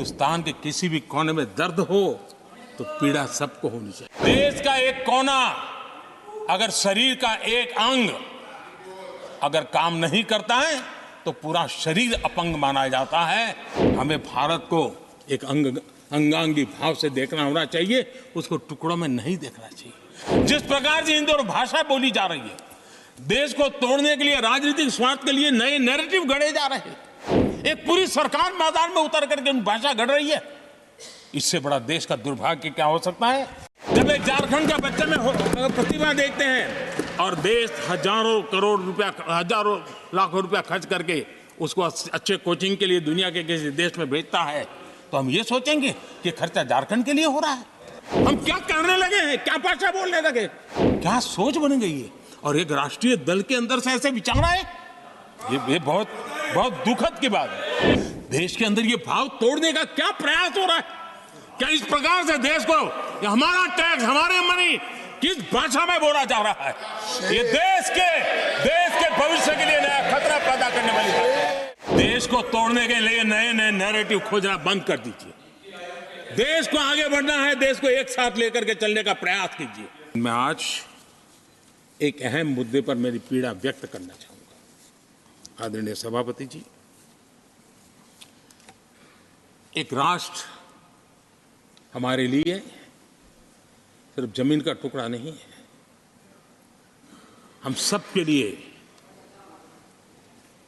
हिंदुस्तान के किसी भी कोने में दर्द हो तो पीड़ा सबको होनी चाहिए। देश का एक कोना, अगर शरीर का एक अंग अगर काम नहीं करता है तो पूरा शरीर अपंग माना जाता है। हमें भारत को एक अंगांगी भाव से देखना होना चाहिए, उसको टुकड़ों में नहीं देखना चाहिए। जिस प्रकार से हिंदी और भाषा बोली जा रही है, देश को तोड़ने के लिए, राजनीतिक स्वार्थ के लिए नए नैरेटिव गढ़े जा रहे हैं। एक पूरी सरकार मैदान में उतर करके भाषा गढ़ रही है। इससे बड़ा देश का दुर्भाग्य क्या हो सकता है? जब एक झारखंड का बच्चे में प्रतिभा देखते हैं और देश हजारों करोड़ रुपया, हजारों लाखों रुपया खर्च करके उसको अच्छे कोचिंग के लिए दुनिया के किसी देश में भेजता है, तो हम ये सोचेंगे कि खर्चा झारखंड के लिए हो रहा है। हम क्या करने लगे हैं, क्या भाषा बोलने लगे, क्या सोच बन गई है। और एक राष्ट्रीय दल के अंदर से ऐसे विचार है, ये बहुत बहुत दुखद की बात है। देश के अंदर ये भाव तोड़ने का क्या प्रयास हो रहा है? क्या इस प्रकार से देश को हमारा टैक्स, हमारे मनी किस भाषा में बोला जा रहा है? ये देश के भविष्य के लिए नया खतरा पैदा करने वाली बात है। देश को तोड़ने के लिए नए नए नैरेटिव खोजना बंद कर दीजिए। देश को आगे बढ़ना है, देश को एक साथ लेकर के चलने का प्रयास कीजिए। मैं आज एक अहम मुद्दे पर मेरी पीड़ा व्यक्त करना चाहूंगा। आदरणीय सभापति जी, एक राष्ट्र हमारे लिए सिर्फ जमीन का टुकड़ा नहीं है, हम सब के लिए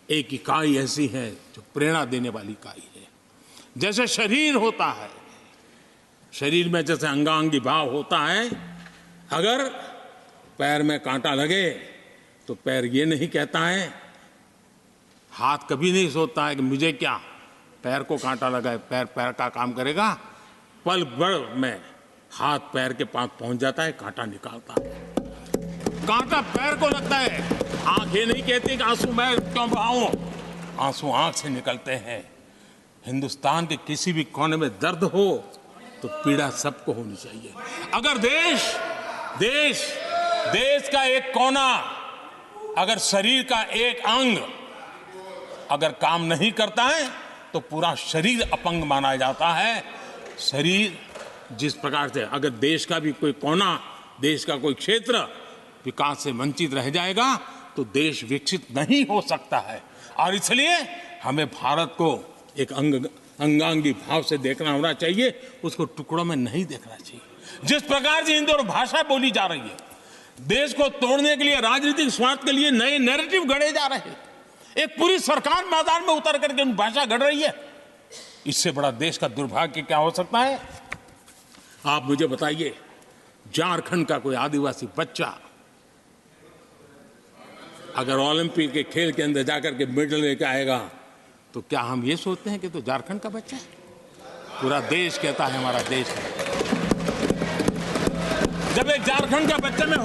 एक इकाई ऐसी है जो प्रेरणा देने वाली इकाई है। जैसे शरीर होता है, शरीर में जैसे अंगांगी भाव होता है, अगर पैर में कांटा लगे तो पैर ये नहीं कहता है, हाथ कभी नहीं सोचता है कि मुझे क्या, पैर को कांटा लगा है, पैर पैर का काम करेगा। पल भर में हाथ पैर के पास पहुंच जाता है, कांटा निकालता है। कांटा पैर को लगता है, आंख ये नहीं कहती कि आंसू मैं क्यों बहाऊं, आंसू आंख से निकलते हैं। हिंदुस्तान के किसी भी कोने में दर्द हो तो पीड़ा सबको होनी चाहिए। अगर देश का एक कोना, अगर शरीर का एक अंग अगर काम नहीं करता है तो पूरा शरीर अपंग माना जाता है। शरीर जिस प्रकार से, अगर देश का भी कोई कोना, देश का कोई क्षेत्र विकास से वंचित रह जाएगा तो देश विकसित नहीं हो सकता है। और इसलिए हमें भारत को एक अंगांगी भाव से देखना होना चाहिए, उसको टुकड़ों में नहीं देखना चाहिए। जिस प्रकार से हिंदी और भाषा बोली जा रही है, देश को तोड़ने के लिए, राजनीतिक स्वार्थ के लिए नए नैरेटिव गढ़े जा रहे हैं। एक पूरी सरकार मैदान में उतर करके भाषा गढ़ रही है। इससे बड़ा देश का दुर्भाग्य क्या हो सकता है? आप मुझे बताइए, झारखंड का कोई आदिवासी बच्चा अगर ओलंपिक के खेल के अंदर जाकर के मेडल लेकर आएगा तो क्या हम ये सोचते हैं कि तो झारखंड का बच्चा है? पूरा देश कहता है हमारा देश है। जब एक झारखंड का बच्चे में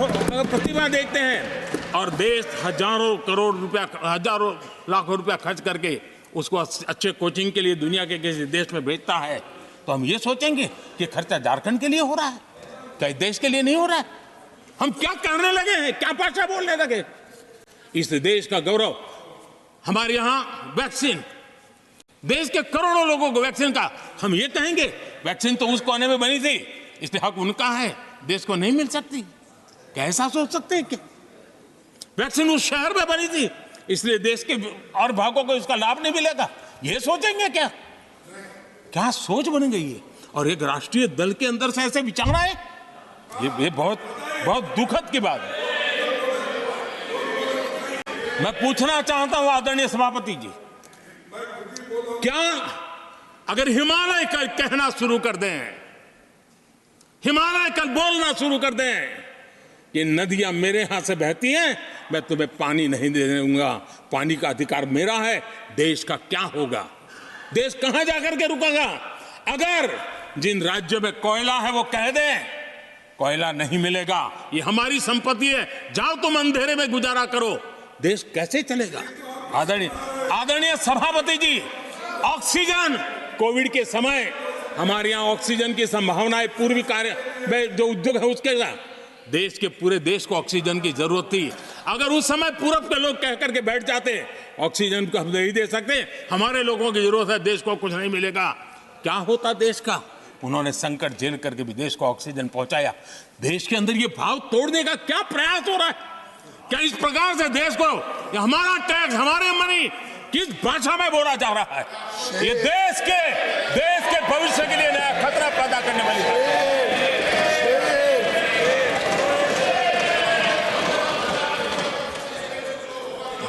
प्रतिभा देखते हैं और देश हजारों करोड़ रुपया, हजारों लाखों रुपया खर्च करके उसको अच्छे कोचिंग के लिए दुनिया के किसी देश में भेजता है, तो हम ये सोचेंगे कि खर्चा झारखंड के लिए हो रहा है, क्या देश के लिए नहीं हो रहा है? हम क्या करने लगे हैं, क्या भाषा बोलने लगे? इस देश का गौरव, हमारे यहां वैक्सीन, देश के करोड़ों लोगों को वैक्सीन का, हम ये कहेंगे वैक्सीन तो उस कोने में बनी थी इसलिए हक उनका है, देश को नहीं मिल सकती? कैसा सोच सकते हैं? क्या वैक्सीन उस शहर में बनी थी इसलिए देश के और भागों को इसका लाभ नहीं मिलेगा? ये सोचेंगे क्या? क्या सोच बन गई है। और एक राष्ट्रीय दल के अंदर से ऐसे विचार है, ये बहुत बहुत दुखद की बात है। मैं पूछना चाहता हूं आदरणीय सभापति जी, क्या अगर हिमालय कल कहना शुरू कर दें, हिमालय कल बोलना शुरू कर दें कि नदियां मेरे यहां से बहती हैं, मैं तुम्हें पानी नहीं दे दूंगा, पानी का अधिकार मेरा है, देश का क्या होगा? देश कहां जाकर के रुकेगा? अगर जिन राज्यों में कोयला है वो कह दें कोयला नहीं मिलेगा, ये हमारी संपत्ति है, जाओ तुम अंधेरे में गुजारा करो, देश कैसे चलेगा? आदरणीय सभापति जी, ऑक्सीजन, कोविड के समय हमारे यहां ऑक्सीजन की संभावनाएं, पूर्वी कार्य में जो उद्योग है उसके देश के पूरे देश को ऑक्सीजन की जरूरत थी। अगर उस समय पूरब के लोग कह करके बैठ जाते ऑक्सीजन को हम नहीं दे सकते, हमारे लोगों की जरूरत है, देश को कुछ नहीं मिलेगा, क्या होता देश का। उन्होंने संकट झेल करके भी देश को ऑक्सीजन पहुंचाया। देश के अंदर ये भाव तोड़ने का क्या प्रयास हो रहा है? क्या इस प्रकार से देश को हमारा टैक्स, हमारे मनी किस भाषा में बोला जा रहा है? ये देश के भविष्य के लिए नया खतरा पैदा करने वाली बात है।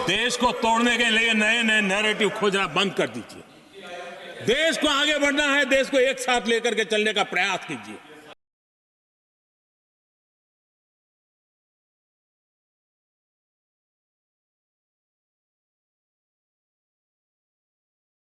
देश को तोड़ने के लिए नए नए नैरेटिव खोजना बंद कर दीजिए। देश को आगे बढ़ना है, देश को एक साथ लेकर के चलने का प्रयास कीजिए।